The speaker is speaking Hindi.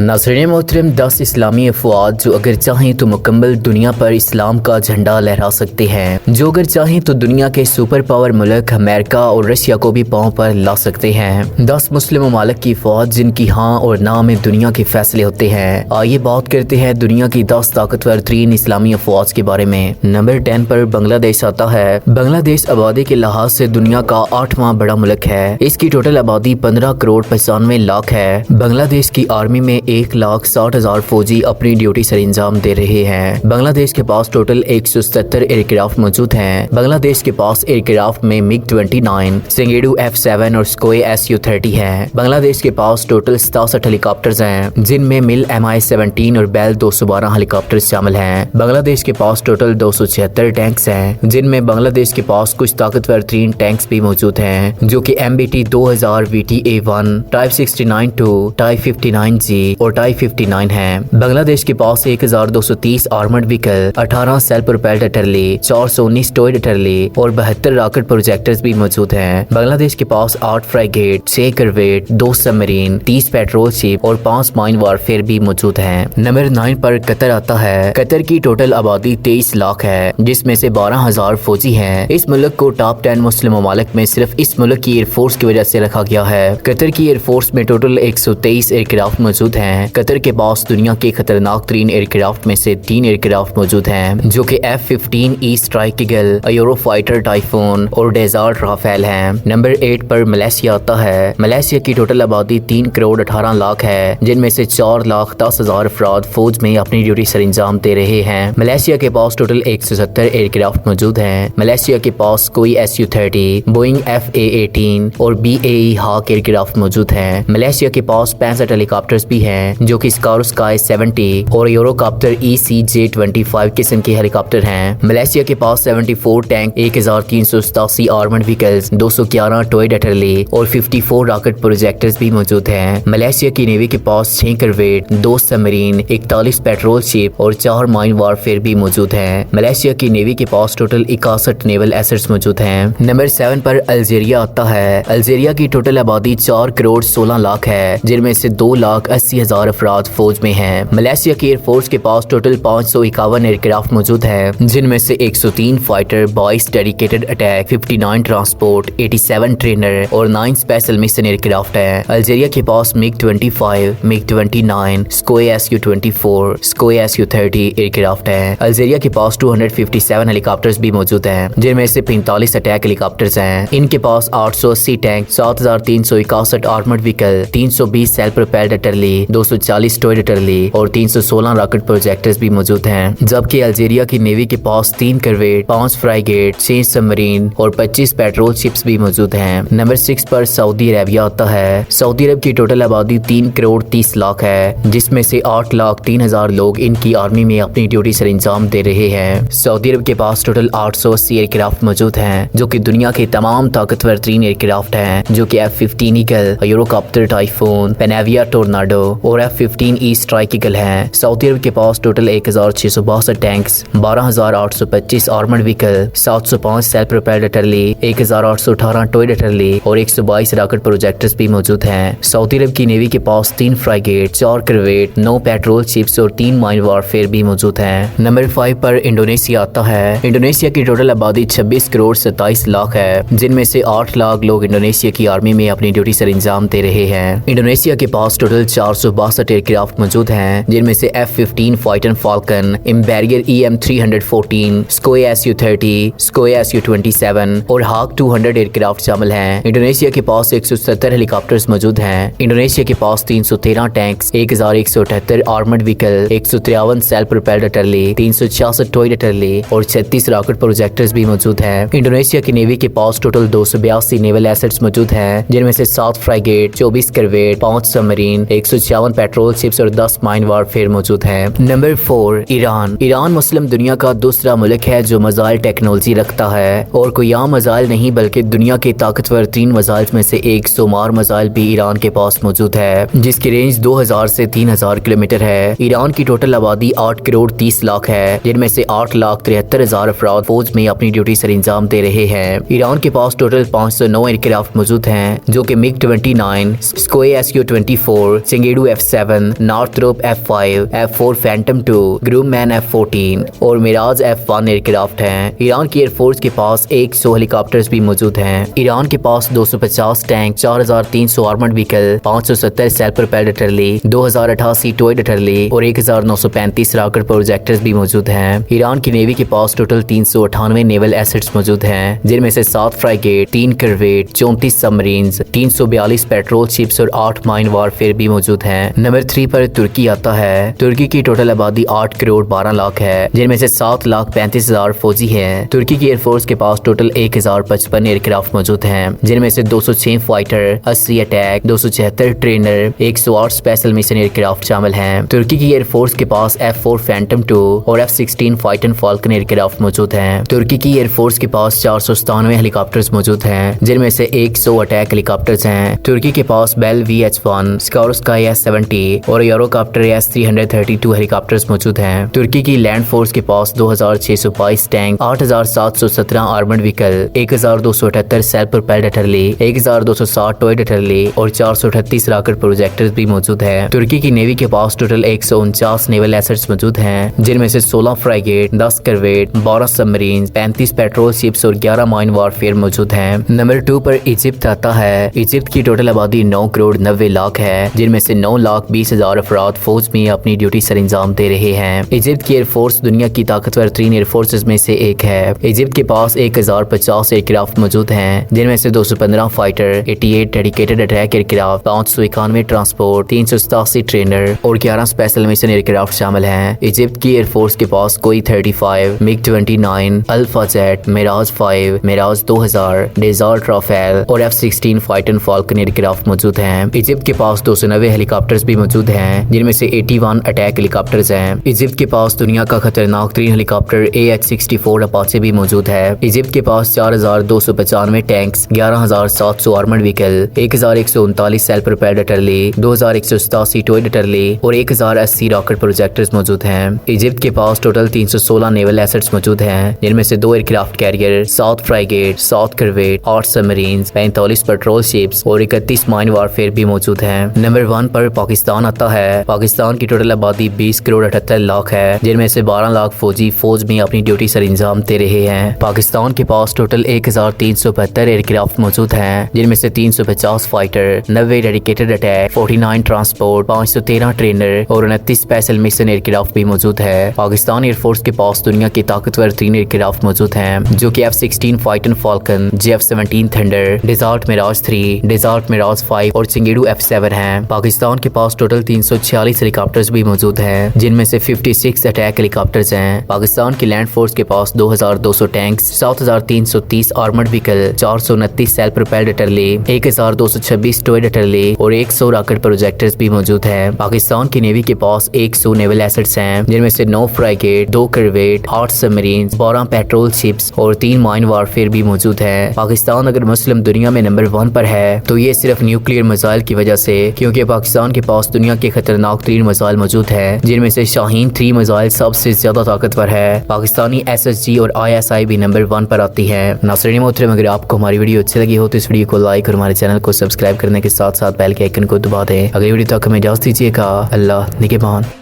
नाज़रीन मोहतरम, 10 इस्लामी अफवाद जो अगर चाहें तो मुकम्मल दुनिया पर इस्लाम का झंडा लहरा सकते हैं, जो अगर चाहें तो दुनिया के सुपर पावर मुल्क अमेरिका और रशिया को भी पांव पर ला सकते हैं। 10 मुस्लिम ममालिक की फौज जिनकी हाँ और ना में दुनिया के फैसले होते हैं। आइए बात करते हैं दुनिया की 10 ताकतवर तरीन इस्लामी अफवाज के बारे में। नंबर 10 पर बांग्लादेश आता है। बांग्लादेश आबादी के लिहाज से दुनिया का 8वां बड़ा मुल्क है। इसकी टोटल आबादी 15 करोड़ 95 लाख है। बांग्लादेश की आर्मी में 1,60,000 फौजी अपनी ड्यूटी सर अंजाम दे रहे हैं। बांग्लादेश के पास टोटल 177 एयरक्राफ्ट मौजूद हैं। बांग्लादेश के पास एयरक्राफ्ट में MiG-29, चंगेडू F7 और Sukhoi Su-30 है। बांग्लादेश के पास टोटल 67 हेलीकॉप्टर्स हैं, जिनमें मिल Mi-17 और Bell 212 हेलीकॉप्टर शामिल हैं। बांग्लादेश के पास टोटल 276 टैंक्स हैं, जिनमें बांग्लादेश के पास कुछ ताकतवर तरीन टैंक्स भी मौजूद हैं, जो कि MBT 2000 VTA-1, Type 69-2, Type 59G और Type 59 है। बांग्लादेश के पास 1230 armoured vehicle, 18 self propelled अटर्ली, 419 टॉयड artillery और 72 रॉकेट प्रोजेक्टर्स भी मौजूद हैं। बांग्लादेश के पास 8 फ्राइगेट, 6 करवेट, 2 सबमरीन, 30 पेट्रोल शिप और 5 माइन वारफेयर भी मौजूद हैं। नंबर 9 पर कतर आता है। कतर की टोटल आबादी 23 लाख है, जिसमें से 12,000 फौजी हैं। इस मुल्क को टॉप 10 मुस्लिम ममालिक में सिर्फ इस मुल्क की एयरफोर्स की वजह से रखा गया है। कतर की एयरफोर्स में टोटल 123 एयरक्राफ्ट मौजूद हैं। कतर के पास दुनिया के खतरनाक तरीन एयरक्राफ्ट में से 3 एयरक्राफ्ट मौजूद हैं, जो कि F-15E strike eagle, Eurofighter typhoon और डेजर्ट राफेल हैं। नंबर 8 पर मलेशिया आता है। मलेशिया की टोटल आबादी 3 करोड़ 18 लाख है, जिनमें से 4,10,000 अफराद फौज में अपनी ड्यूटी सर अंजाम दे रहे हैं। मलेशिया के पास टोटल 170 एयरक्राफ्ट मौजूद हैं। मलेशिया के पास Sukhoi Su-30, बोइंग FA-18 और BAE हाक एयरक्राफ्ट मौजूद हैं। मलेशिया के पास 65 हेलीकॉप्टर्स भी हैं, जो कि Sky 70 और यूरोकॉप्टर ECJ-25 किस्म के हेलीकॉप्टर हैं। मलेशिया के पास 74 टैंक, 1387 आर्मर्ड व्हीकल्स, 211 टॉयड अटर्ली और 54 रॉकेट प्रोजेक्टर्स भी मौजूद हैं। मलेशिया की नेवी के पास 6 करवेट, 2 सबमरीन, 41 पेट्रोल शिप और 4 माइन वारफेयर भी मौजूद हैं। मलेशिया की नेवी के पास टोटल 61 नेवल एसेट्स मौजूद हैं। नंबर 7 पर अल्जीरिया आता है। अल्जीरिया की टोटल आबादी 4 करोड़ 16 लाख है, जिनमें से 2,80,000 अफराद फौज में हैं। मलेशिया की एयरफोर्स के पास टोटल 551 एयरक्राफ्ट मौजूद हैं, जिनमें से 103 fighter, 22 dedicated attack, 59 transport, 87 trainer और 9 स्पेशल मिशन एयरक्राफ्ट हैं। अल्जीरिया के पास MiG-25, MiG-29, Sukhoi Su-24, Sukhoi Su-30 aircraft हैं। अल्जीरिया के पास 257 हेलीकॉप्टर्स भी मौजूद हैं, जिनमें से 45 अटैक हेलीकॉप्टर्स हैं। इनके पास 880 tank, 7,361 armoured vehicle, 320 self propelled artillery, 240 towed artillery और 316 रॉकेट प्रोजेक्टर्स भी मौजूद हैं। जबकि अल्जीरिया की नेवी के पास 3 करवेट, 5 फ्राइगेट, 6 सबमरीन और 25 पेट्रोल शिप्स भी मौजूद हैं। नंबर 6 पर सऊदी अरेबिया आता है। सऊदी अरब की टोटल आबादी 3 करोड़ 30 लाख है, जिसमें से 8,03,000 लोग इनकी आर्मी में अपनी ड्यूटी सर अंजाम दे रहे हैं। सऊदी अरब के पास टोटल 880 एयरक्राफ्ट मौजूद हैं, जो कि दुनिया के तमाम ताकतवर तरीन एयरक्राफ्ट हैं, जो कि F-15 eagle, Eurocopter typhoon, Panavia tornado और F-15E स्ट्राइक ईगल हैं। सऊदी अरब के पास total 1,662 tanks, 12,825 armoured vehicle, 705 self propelled artillery, 1,818 towed artillery और 122 रॉकेट प्रोजेक्टर्स भी मौजूद हैं। सऊदी अरब की नेवी के पास 3 फ्राइगेट, 4 करवेट, 9 पेट्रोल शिप्स और 3 माइन वारफेयर भी मौजूद हैं। नंबर 5 पर इंडोनेशिया आता है। इंडोनेशिया की टोटल आबादी 26 करोड़ 27 लाख है, जिनमें से 8 लाख लोग इंडोनेशिया की आर्मी में अपनी ड्यूटी सर अंजाम दे रहे हैं। इंडोनेशिया के पास टोटल 462 एयरक्राफ्ट मौजूद हैं, जिनमें से F-15 fighter falcon, Embraer EM-314, Sukhoi Su-30, Sukhoi Su-27 और हाक 200 एयरक्राफ्ट शामिल हैं। इंडोनेशिया के पास 170 हेलीकॉप्टर्स मौजूद हैं। इंडोनेशिया के पास 313 tanks, 1,178 armoured vehicle, 153 self propelled artillery, 366 towed artillery और 36 रॉकेट प्रोजेक्टर्स भी मौजूद हैं। इंडोनेशिया की नेवी के पास टोटल 282 नेवल एसेट्स मौजूद हैं, जिनमें से 7 फ्राइगेट, 24 करवेट, 5 सबमरीन, 156 पेट्रोल शिप्स और 10 माइन वारफेयर मौजूद हैं। Number 4 Iran. ईरान मुस्लिम दुनिया का दूसरा मुल्क है जो मिसाइल टेक्नोलॉजी रखता है, और कोई आम मिसाइल नहीं बल्कि दुनिया के ताकतवर 3 मिसाइल में से एक सोमार मिसाइल भी ईरान के पास मौजूद है, जिसकी रेंज 2000 से 3000 किलोमीटर है। ईरान की टोटल आबादी 8 करोड़ 30 लाख है, जिनमें से 8,73,000 अफराद फौज में अपनी ड्यूटी सर अंजाम दे रहे हैं। ईरान के पास टोटल 509 एयरक्राफ्ट मौजूद हैं, जो कि MiG-29, Sukhoi Su-24, Chengdu F7, Northrop F5, F4 phantom 2, Grumman F14 और मिराज F1 एयरक्राफ्ट हैं। ईरान की एयरफोर्स के पास 100 हेलीकॉप्टर्स भी मौजूद हैं। ईरान के पास 250 tank, 4300 armoured vehicle, 570 self propelled artillery, 2088 towed artillery और 1935 रॉकेट प्रोजेक्टर्स भी मौजूद हैं। ईरान की नेवी के पास टोटल 398 नेवल एसेट्स मौजूद हैं, जिनमें से 7 फ्राइगेट, 3 करवेट, 34 सबमरीन्स, 342 पेट्रोल शिप्स और 8 माइन वारफेयर भी मौजूद हैं। नंबर 3 पर तुर्की आता है। तुर्की की टोटल आबादी 8 करोड़ 12 लाख है, जिनमें से 7,35,000 फौजी हैं। तुर्की की एयरफोर्स के पास टोटल 1055 एयरक्राफ्ट मौजूद हैं, जिनमें से 206 fighter, 80 attack, 276 trainer, 108 special mission aircraft शामिल हैं। तुर्की की एयरफोर्स के पास F4 फैंटम 2 और F16 फाइटर फाल्कन एयरक्राफ्ट मौजूद हैं। तुर्की की एयरफोर्स के पास 497 हेलीकॉप्टर्स मौजूद हैं, जिनमें से 100 अटैक हेलीकॉप्टर्स हैं। तुर्की के पास बेल VH1, स्काउरस्काई S70 और यूरोकॉप्टर S332 हेलीकॉप्टर्स मौजूद हैं। तुर्की की लैंड फोर्स के पास 2622 tank, 8717 armoured vehicle, 1278 self propelled artillery, 1260 towed artillery और 438 रॉकेट प्रोजेक्टर्स भी मौजूद है। तुर्की की नेवी के पास टोटल 149 नेवल एसेट्स मौजूद हैं, जिनमें से 16 फ्राइगेट, 10 करवेट, 12 सबमरीन, 35 पेट्रोल शिप्स और 11 माइन वारफेयर मौजूद हैं। नंबर 2 पर इजिप्ट आता है। इजिप्ट की टोटल आबादी 9 करोड़ 90 लाख है, जिनमें से 9,20,000 अफराद फौज में अपनी ड्यूटी सर अंजाम दे रहे हैं। इजिप्ट की एयरफोर्स दुनिया की ताकतवर 3 एयरफोर्सेज में से एक है। इजिप्ट के पास 1050 एयरक्राफ्ट मौजूद हैं, जिनमें से 215 fighter, 88 dedicated attack aircraft, 591 transport, 387 trainer और 11 स्पेशल मिशन एयरक्राफ्ट शामिल हैं। इजिप्ट की एयरफोर्स के पास कोई 35, MiG-29, alpha jet, Mirage 5, Mirage 2000, desert Rafale और F16 फाइटर फाल्कन एयरक्राफ्ट मौजूद हैं। इजिप्ट के पास 290 हेलीकॉप्टर्स भी मौजूद हैं, जिनमें से 81 अटैक हेलीकॉप्टर्स हैं। इजिप्ट के पास दुनिया का खतरनाक तरीन हेलीकॉप्टर AH-64 अपाचे भी मौजूद है। इजिप्ट के पास 4295 tanks, 11700 armoured vehicle, 1139 self propelled artillery, 2187 towed artillery और 1080 रॉकेट प्रोजेक्टर्स मौजूद हैं। इजिप्ट के पास टोटल 316 नेवल एसेट्स मौजूद हैं, जिनमें से 2 aircraft carrier, 7 फ्राइगेट, 7 kerb weight, 8 submarines, 45 petrol ships और 31 माइन वारफेयर भी मौजूद हैं। नंबर 1 पर पाकिस्तान आता है। पाकिस्तान की टोटल आबादी 20 करोड़ 78 लाख है, जिनमें से 12 लाख फौजी फौज में अपनी ड्यूटी सर अंजाम दे रहे हैं। पाकिस्तान के पास टोटल 1372 एयरक्राफ्ट मौजूद हैं, जिनमें से 350 fighter, 90 dedicated attack, 49 transport, 513 trainer और 29 स्पेशल मिशन एयरक्राफ्ट भी मौजूद है। पाकिस्तान एयरफोर्स के पास दुनिया की ताकतवर 3 एयरक्राफ्ट मौजूद हैं, जो कि F16 fighter Falcon, J-F17 Thunder, desert Mirage 3, desert Mirage 5 और चिंगेडू F7 हैं। पाकिस्तान के पास टोटल 346 हेलीकॉप्टर्स भी मौजूद हैं, जिनमें से 56 अटैक हेलीकॉप्टर्स हैं। पाकिस्तान की लैंड फोर्स के पास 2200 tanks, 7330 armoured vehicle, 429 self propelled artillery, 1226 towed artillery और 100 रॉकेट प्रोजेक्टर्स भी मौजूद हैं। पाकिस्तान की नेवी के पास 100 नेवल एसेट्स हैं, जिनमें से 9 फ्राइगेट, 2 करवेट, 8 सबमरीन, 12 पेट्रोल शिप्स और 3 माइन वारफेयर भी मौजूद है। पाकिस्तान अगर मुस्लिम दुनिया में नंबर 1 पर है तो ये सिर्फ न्यूक्लियर मिसाइल की वजह से, क्योंकि पाकिस्तान के पास दुनिया के खतरनाक तरीन मिसाइल मौजूद है, जिनमें से शाहीन 3 मिसाइल सबसे ज्यादा ताकतवर है। पाकिस्तानी SSG और ISI भी नंबर 1 पर आती है। नाज़रीन मोहतरम, अगर आपको हमारी वीडियो अच्छी लगी हो तो इस वीडियो को लाइक और हमारे चैनल को सब्सक्राइब करने के साथ साथ बेल के आइकन को दबा दें। अगली वीडियो तक हमें इजाज़त दीजिएगा। अल्लाह निगहबान।